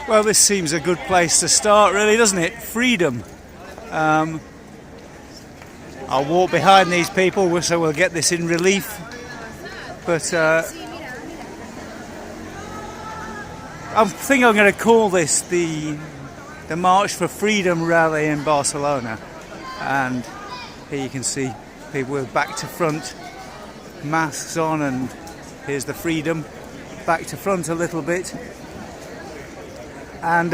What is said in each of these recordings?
Well, this seems a good place to start, really, doesn't it? Freedom. I'll walk behind these people so we'll get this in relief. But I think I'm going to call this the March for Freedom rally in Barcelona. And here you can see people with back to front masks on, and here's the freedom back to front a little bit. And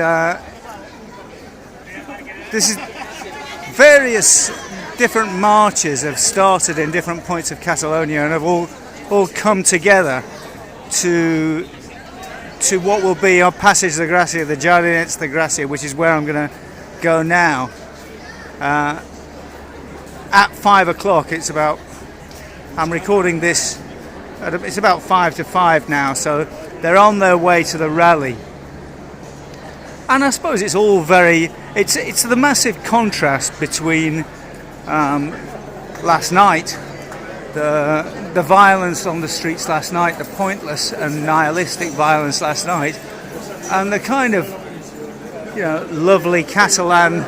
this is various different marches have started in different points of Catalonia and have all come together to what will be our Passage de Gràcia, the Jardinets de Gràcia, which is where I'm going to go now. At 5 o'clock, I'm recording this, it's about 5 to 5 now, so they're on their way to the rally. And I suppose it's all it's the massive contrast between last night, the violence on the streets last night, the pointless and nihilistic violence last night, and the kind of, lovely Catalan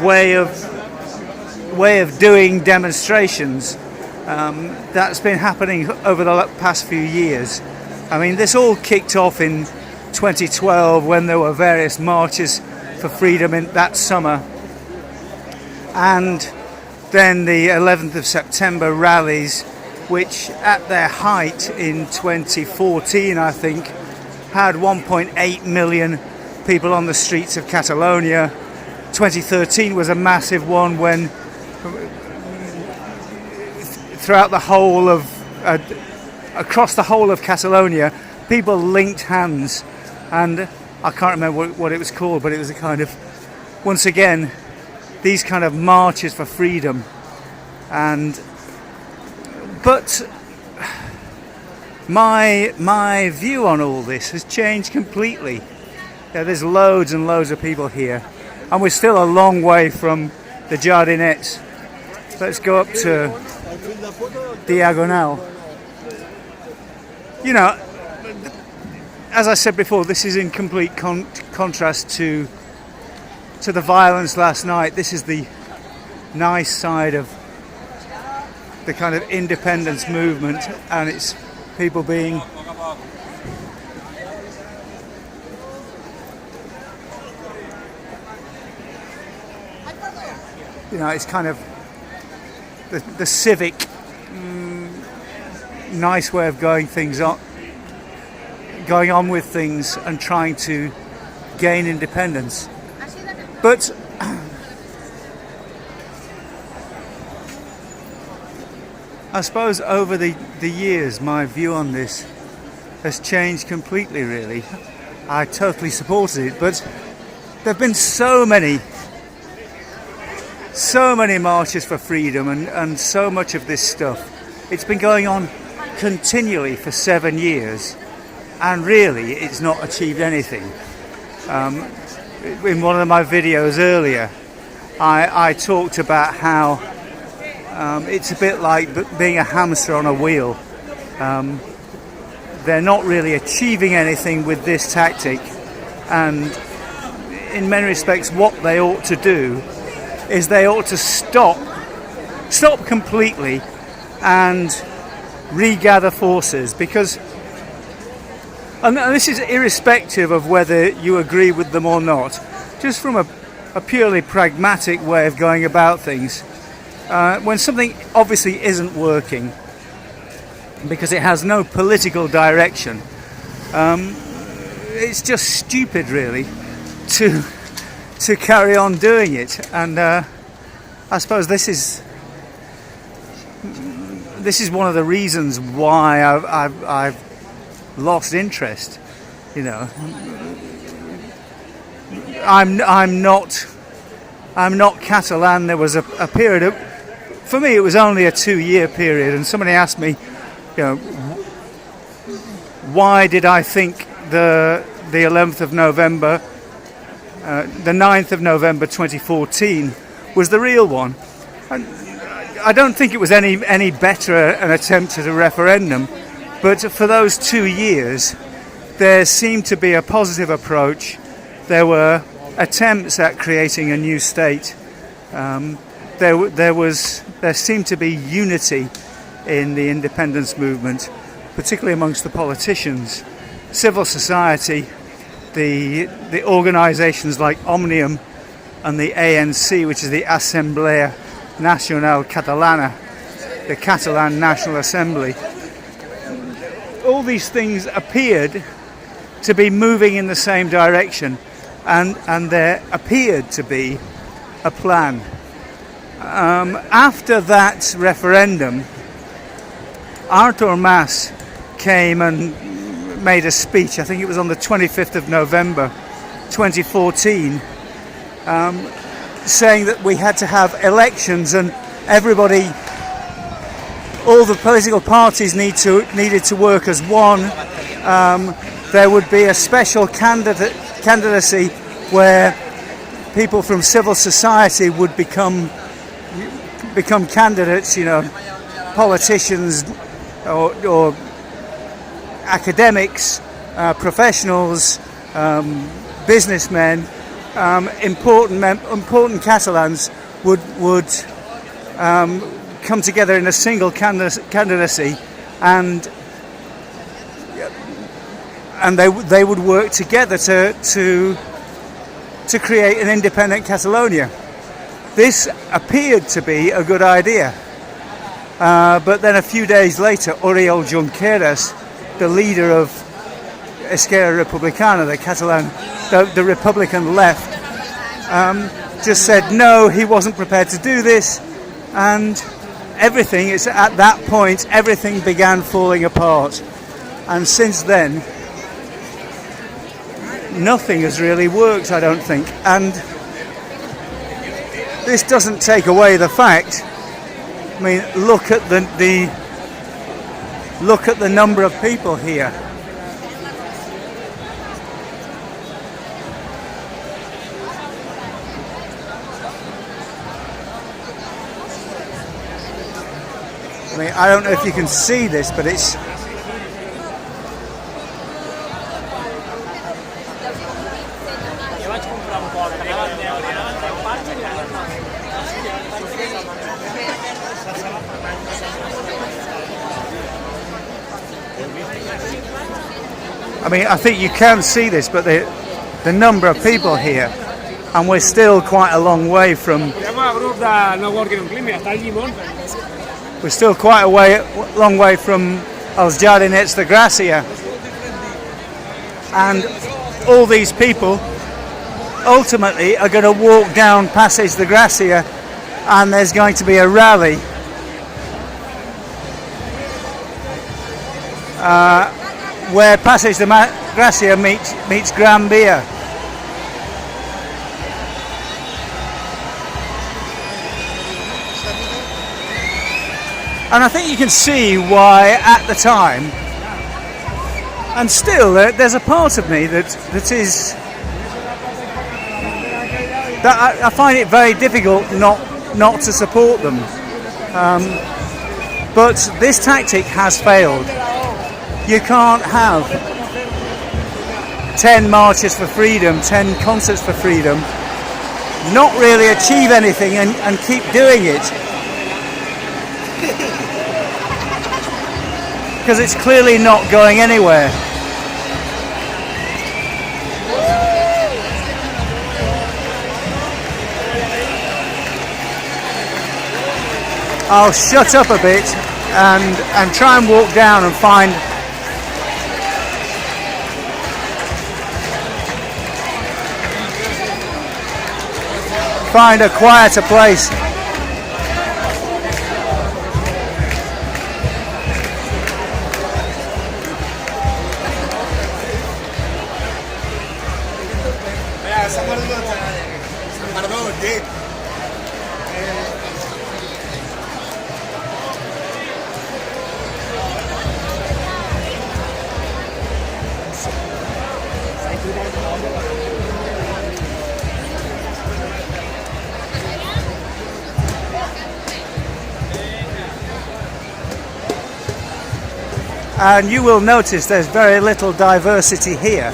way of doing demonstrations that's been happening over the past few years. I mean, this all kicked off in 2012 when there were various marches for freedom in that summer, and then the 11th of September rallies, which at their height in 2014 I think had 1.8 million people on the streets of Catalonia. 2013 was a massive one when throughout the whole of across the whole of Catalonia people linked hands, and I can't remember what it was called, but it was a kind of, once again, these kind of marches for freedom. But my view on all this has changed completely. There's loads and loads of people here, and we're still a long way from the Jardinets. Let's go up to Diagonal. As I said before, this is in complete contrast to the violence last night. This is the nice side of the kind of independence movement, and it's people being it's kind of the civic nice way of going on with things and trying to gain independence. But I suppose over the years my view on this has changed completely, really. I totally supported it, but there have been so many marches for freedom and so much of this stuff. It's been going on continually for 7 years, and really it's not achieved anything. In one of my videos earlier, I talked about how it's a bit like being a hamster on a wheel. They're not really achieving anything with this tactic, and in many respects what they ought to do is they ought to stop completely and regather forces, because, and this is irrespective of whether you agree with them or not, just from a purely pragmatic way of going about things. When something obviously isn't working because it has no political direction, it's just stupid, really, to carry on doing it. And I suppose this is one of the reasons why I've lost interest. I'm not Catalan. There was a period of, for me it was only a 2-year period, and somebody asked me, why did I think the 11th of November, the 9th of November 2014 was the real one. And I don't think it was any better an attempt at a referendum, but for those 2 years there seemed to be a positive approach there were attempts at creating a new state. There seemed to be unity in the independence movement, particularly amongst the politicians, civil society, the organisations like Omnium and the ANC, which is the Assemblea Nacional Catalana, the Catalan National Assembly. All these things appeared to be moving in the same direction, and there appeared to be a plan. After that referendum, Artur Mas came and made a speech. I think it was on the 25th of November 2014, saying that we had to have elections, and everybody, all the political parties needed to work as one. There would be a special candidacy where people from civil society would become candidates, politicians or academics, professionals, businessmen, important Catalans would come together in a single candidacy, and they would work together to create an independent Catalonia. This appeared to be a good idea, but then a few days later, Oriol Junqueras, the leader of Esquerra Republicana, the Republican left, just said no, he wasn't prepared to do this, and at that point everything began falling apart. And since then, nothing has really worked, I don't think. And this doesn't take away the fact. I mean, look at the number of people here. I mean, I don't know if you can see this, but it's I think you can see this, but the number of people here, and we're still quite a long way from. We're still quite a long way from Els Jardinets de Gràcia, and all these people ultimately are going to walk down Passeig de Gràcia, and there's going to be a rally. Where Passeig de Gràcia meets Gran Via. And I think you can see why at the time, and still there's a part of me that I find it very difficult not to support them. But this tactic has failed. You can't have 10 marches for freedom, 10 concerts for freedom, not really achieve anything and keep doing it. Because it's clearly not going anywhere. I'll shut up a bit and try and walk down and find a quieter place. And you will notice there's very little diversity here.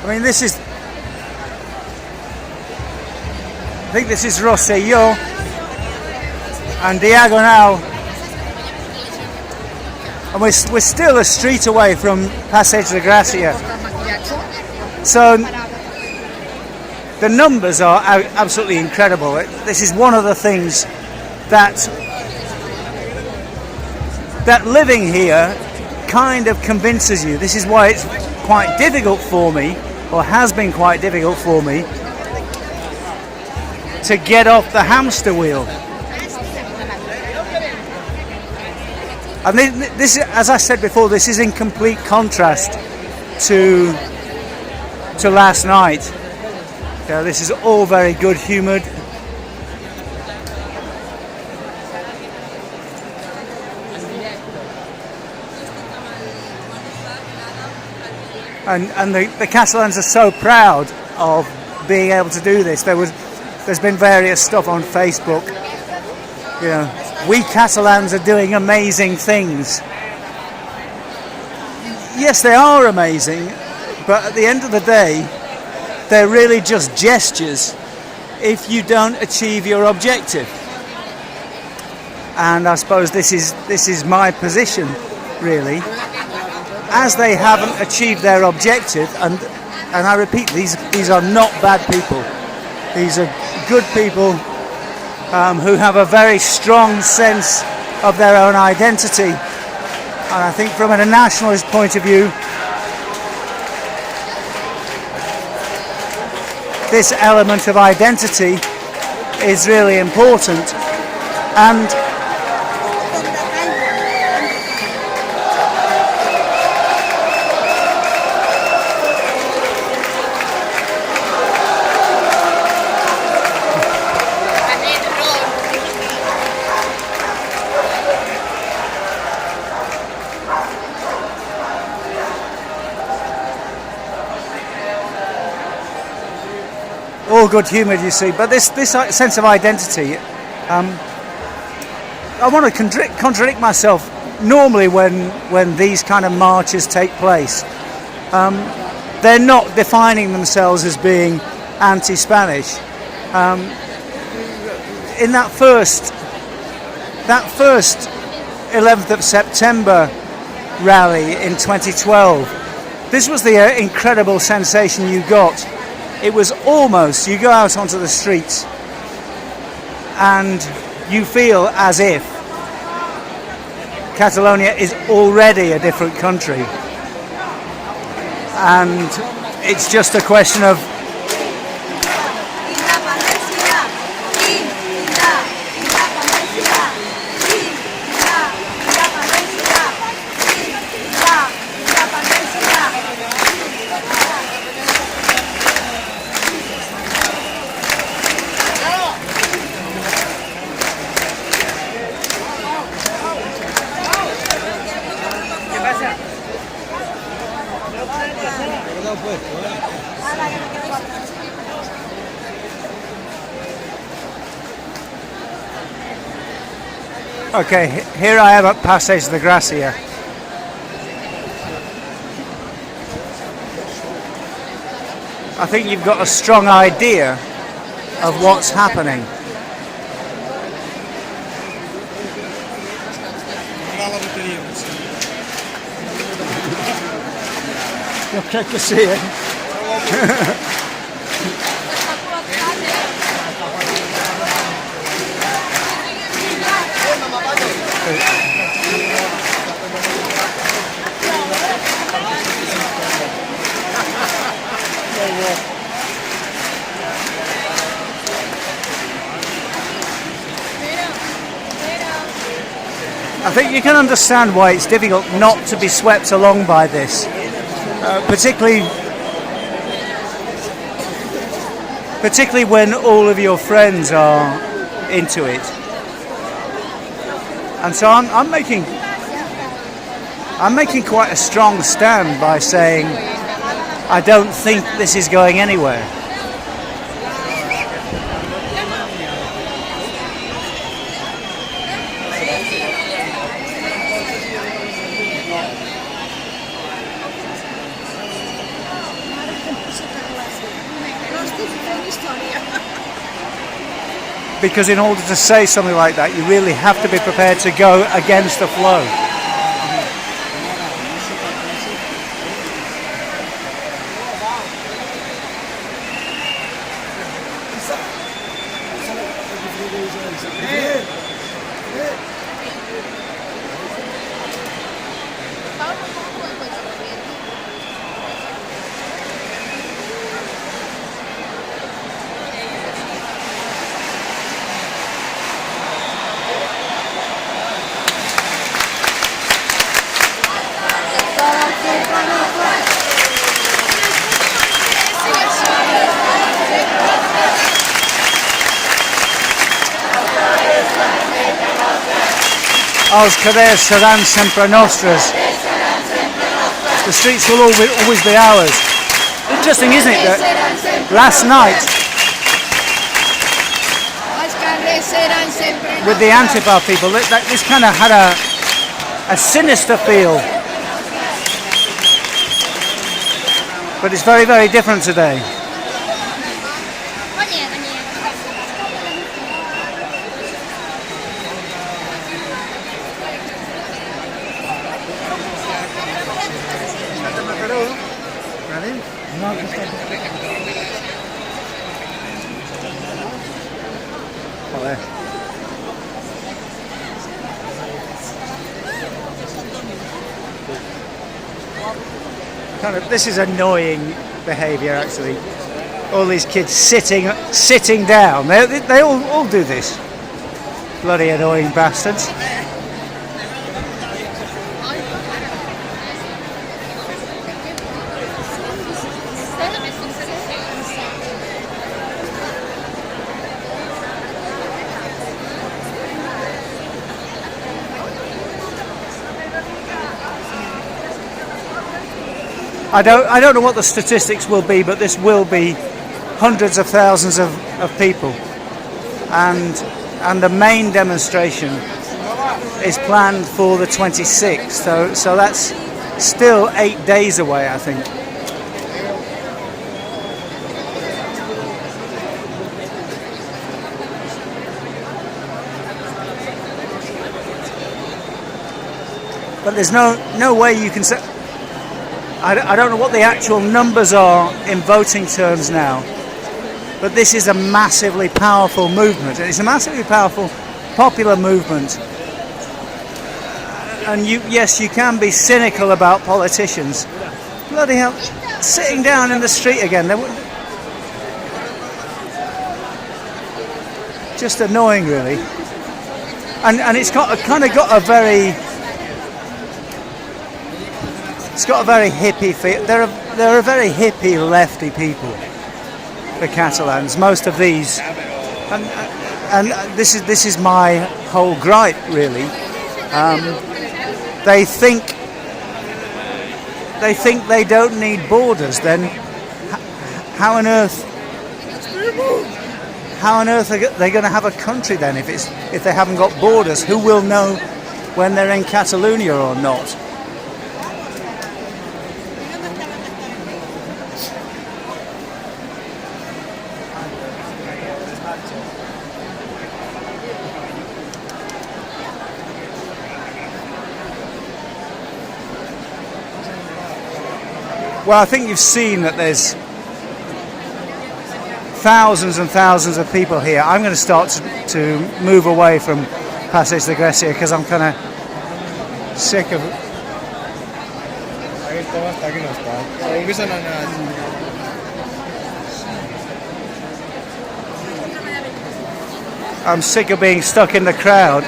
I mean, I think this is Rosselló and Diagonal, and we're still a street away from Passeig de Gràcia. So the numbers are absolutely incredible. This is one of the things that living here kind of convinces you. This is why it's quite difficult for me, or has been quite difficult for me, to get off the hamster wheel. And this, as I said before, this is in complete contrast to last night. This is all very good humoured. And the Catalans are so proud of being able to do this. There's been various stuff on Facebook. We Catalans are doing amazing things. Yes, they are amazing, but at the end of the day, they're really just gestures if you don't achieve your objective. And I suppose this is my position, really. As they haven't achieved their objective, and I repeat, these are not bad people. These are good people who have a very strong sense of their own identity. And I think from a nationalist point of view, this element of identity is really important. And all good humoured, you see, but this sense of identity, I want to contradict myself. Normally when these kind of marches take place, they're not defining themselves as being anti-Spanish. In that first 11th of September rally in 2012, this was the incredible sensation you got. It was almost, you go out onto the streets and you feel as if Catalonia is already a different country, and it's just a question of okay, here I am at Passeig de Gràcia. I think you've got a strong idea of what's happening. Okay, to see it. I think you can understand why it's difficult not to be swept along by this, particularly when all of your friends are into it. And so I'm making I'm making quite a strong stand by saying I don't think this is going anywhere. Because in order to say something like that, you really have to be prepared to go against the flow. Els carrers seran sempre nostres. The streets will always be ours. Interesting, isn't it, that last night with the Antifa people, this kind of had a sinister feel. But it's very, very different today. This is annoying behaviour, actually. All these kids sitting down. They all do this. Bloody annoying bastards. I don't know what the statistics will be, but this will be hundreds of thousands of people, and the main demonstration is planned for the 26th. So that's still 8 days away, I think. But there's no way you can say. I don't know what the actual numbers are in voting terms now, but this is a massively powerful movement, and it's a massively powerful popular movement. And yes, you can be cynical about politicians. Bloody hell, sitting down in the street again. Just annoying, really. And it's got a very. It's got a very hippie feel. They're a very hippie, lefty people, the Catalans. Most of these, and this is my whole gripe, really. They think they don't need borders. Then how on earth are they going to have a country then if they haven't got borders? Who will know when they're in Catalonia or not? Well, I think you've seen that there's thousands and thousands of people here. I'm going to start to move away from Passeig de Grècia because I'm kind of sick of. I'm sick of being stuck in the crowd.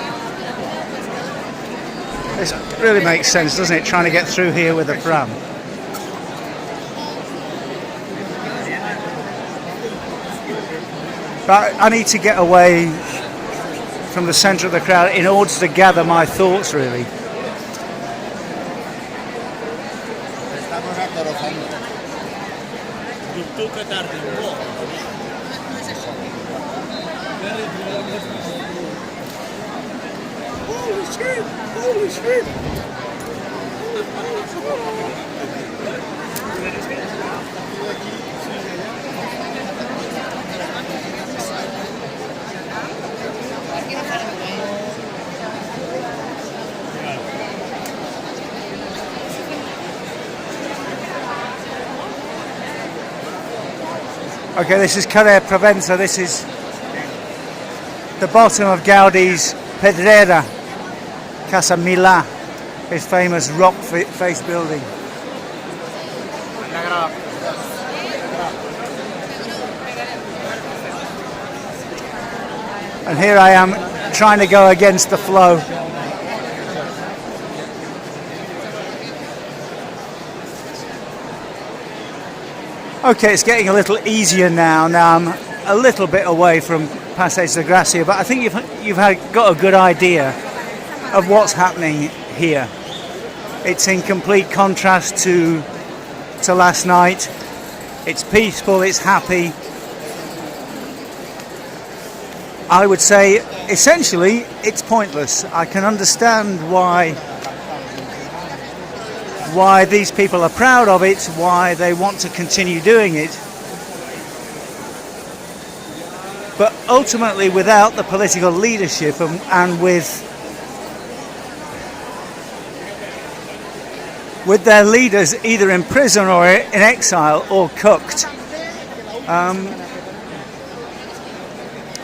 This really makes sense, doesn't it? Trying to get through here with a pram. But I need to get away from the centre of the crowd in order to gather my thoughts, really. Holy shit! Holy shit! Okay, this is Carrer Provença. This is the bottom of Gaudi's Pedrera, Casa Milà, his famous rock-faced building. And here I am trying to go against the flow. Okay, it's getting a little easier now. Now I'm a little bit away from Passeig de Gràcia, but I think you've got a good idea of what's happening here. It's in complete contrast to last night. It's peaceful, it's happy. I would say essentially it's pointless. I can understand why these people are proud of it, why they want to continue doing it. But ultimately, without the political leadership and with their leaders either in prison or in exile or cooked,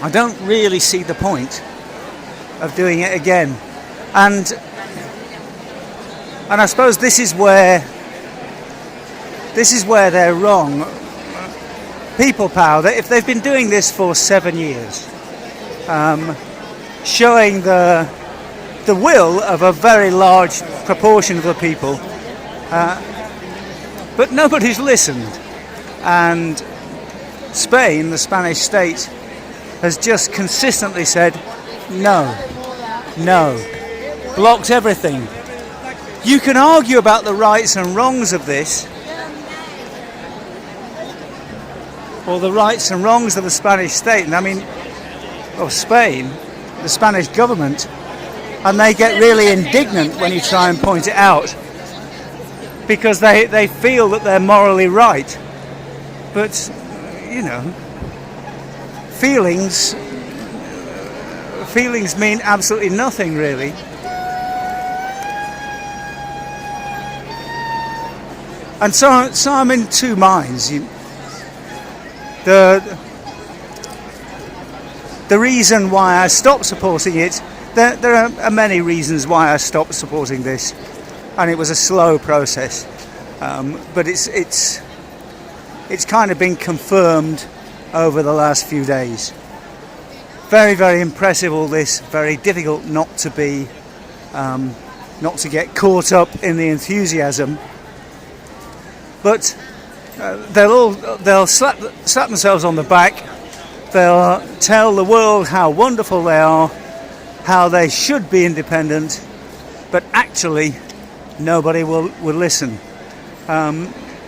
I don't really see the point of doing it again. And I suppose this is where they're wrong. People power, that if they've been doing this for 7 years, showing the will of a very large proportion of the people, but nobody's listened. And Spain, the Spanish state, has just consistently said no, blocked everything. You can argue about the rights and wrongs of this, or the rights and wrongs of the Spanish state, and I mean, of Spain, the Spanish government, and they get really indignant when you try and point it out, because they feel that they're morally right. But, you know, feelings mean absolutely nothing, really. And so I'm in two minds. The reason why I stopped supporting it, there are many reasons why I stopped supporting this, and it was a slow process. But it's kind of been confirmed over the last few days. Very, very impressive, all this. Very difficult not to get caught up in the enthusiasm. But they'll slap themselves on the back. They'll tell the world how wonderful they are, how they should be independent, but actually nobody will listen.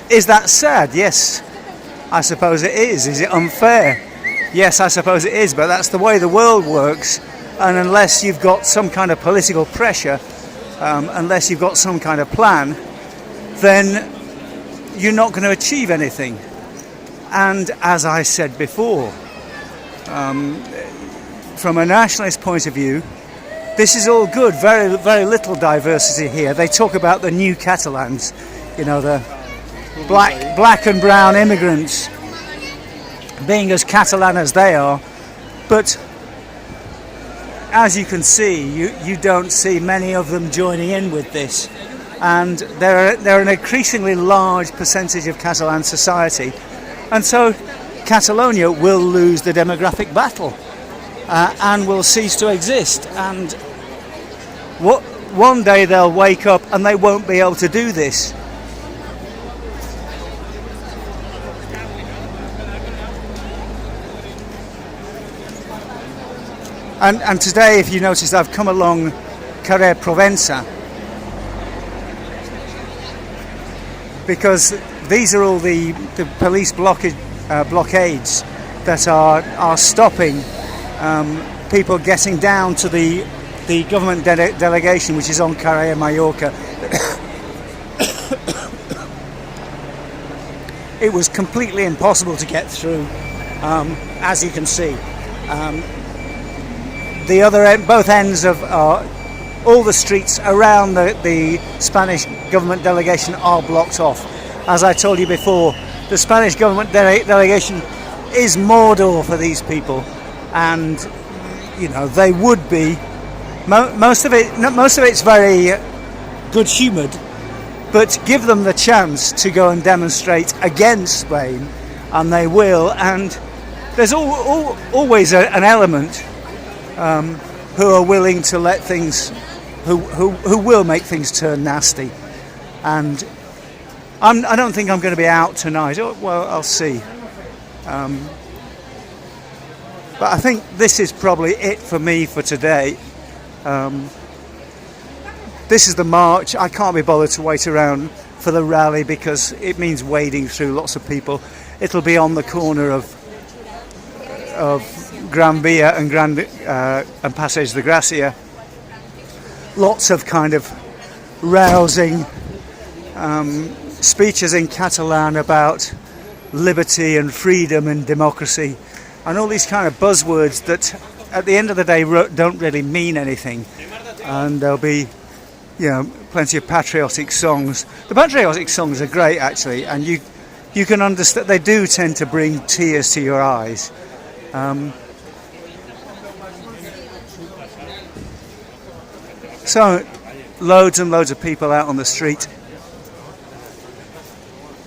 Is that sad? Yes, I suppose it is. Is it unfair? Yes, I suppose it is, but that's the way the world works, and unless you've got some kind of political pressure, unless you've got some kind of plan, then you're not going to achieve anything. And as I said before, from a nationalist point of view, this is all good. Very, very little diversity here. They talk about the new Catalans, you know, the black and brown immigrants being as Catalan as they are, but as you can see, you don't see many of them joining in with this. And they're an increasingly large percentage of Catalan society, and so Catalonia will lose the demographic battle and will cease to exist. And one day they'll wake up and they won't be able to do this. And today, if you notice, I've come along Carrer Provença. because these are all the police blockades that are stopping people getting down to the government delegation, which is on Carrera Mallorca. It was completely impossible to get through, as you can see. The other end, both ends of all the streets around the Spanish government delegation are blocked off. As I told you before, the Spanish government delegation is Mordor for these people, and you know they would be. Most of it's very good-humoured, but give them the chance to go and demonstrate against Spain, and they will. And there's always an element who are willing to let things, who will make things turn nasty. And I don't think I'm going to be out tonight. Well, I'll see. But I think this is probably it for me for today. This is the march. I can't be bothered to wait around for the rally because it means wading through lots of people. It'll be on the corner of Gran Via and Passeig de Gracia. Lots of kind of rousing speeches in Catalan about liberty and freedom and democracy, and all these kind of buzzwords that at the end of the day don't really mean anything. And there'll be, you know, plenty of patriotic songs. The patriotic songs are great actually, and you can understand they do tend to bring tears to your eyes. So loads and loads of people out on the street.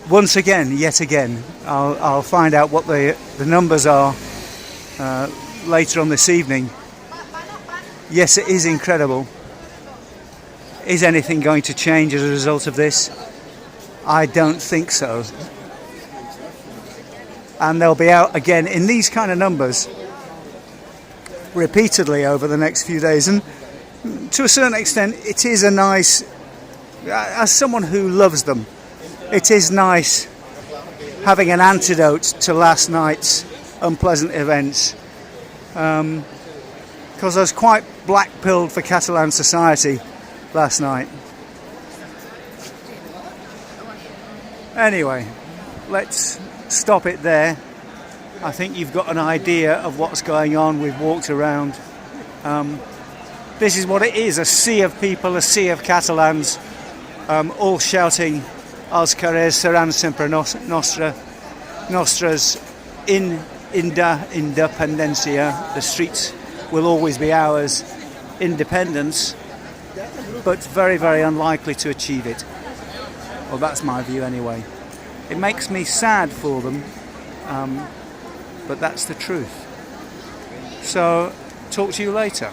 Once again, yet again, I'll find out what the numbers are later on this evening. Yes, it is incredible. Is anything going to change as a result of this? I don't think so. And they'll be out again in these kind of numbers repeatedly over the next few days. And to a certain extent, it is a nice, as someone who loves them, it is nice having an antidote to last night's unpleasant events. Because I was quite black-pilled for Catalan society last night. Anyway, let's stop it there. I think you've got an idea of what's going on. We've walked around. This is what it is, a sea of people, a sea of Catalans, all shouting "Els carrers seran sempre nostres independencia." The streets will always be ours, independence, but very, very unlikely to achieve it. Well, that's my view anyway. It makes me sad for them, but that's the truth. So, talk to you later.